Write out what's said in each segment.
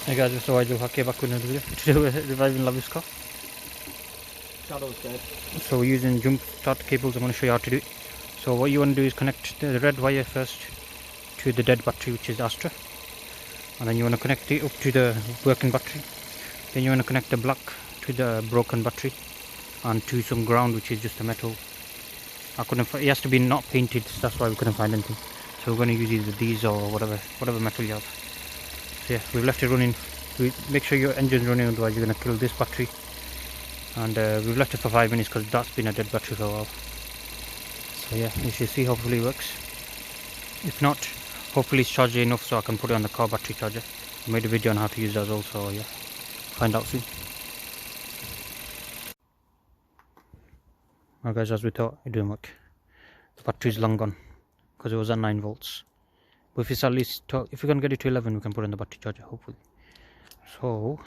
Hey guys, MrWaheedulHaque back with another video. Today we're reviving Lavi's car. Shadow's dead. So we're using jump start cables. I'm going to show you how to do it. So what you want to do is connect the red wire first to the dead battery, which is Astra. And then you want to connect it up to the working battery. Then you want to connect the black to the broken battery and to some ground, which is just a metal. It has to be not painted, so that's why we couldn't find anything. So we're going to use either these or whatever metal you have. So yeah, we've left it running. Make sure your engine's running, otherwise you're going to kill this battery. And we've left it for 5 minutes because that's been a dead battery for a while. So yeah, you should see, hopefully it works. If not, hopefully it's charged enough so I can put it on the car battery charger. I made a video on how to use that as well, so yeah, find out soon. Alright guys, as we thought, it didn't work. The battery's long gone because it was at 9 volts. But if it's at least, if we can get it to 11, we can put it on the battery charger, hopefully. So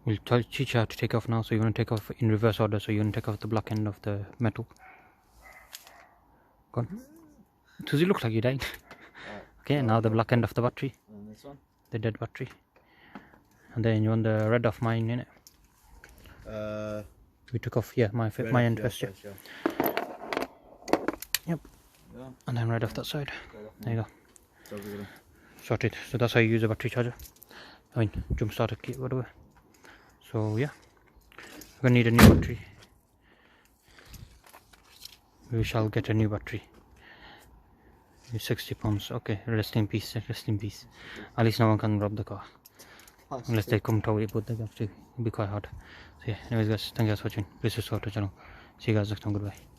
we'll teach you how to take off now. So you're going to take off in reverse order. So you're going to take off the black end of the metal. Go on. Does it look like you died? Okay, now the black end of the battery. And this one? The dead battery. And then you want the red of mine in it. We took off, yeah, my end first, yeah. Yep. Yeah. And then red off that side. There you go. Sorted. So that's how you use a battery charger. I mean, jump starter kit, whatever. So yeah, we're gonna need a new battery. We shall get a new battery. 60 pounds. Okay, rest in peace. Rest in peace. At least no one can rob the car, unless they come tow it, but they have to. It'll be quite hard. So yeah. Anyways, guys, thank you guys for watching. Please subscribe to the channel. See you guys next time. Goodbye.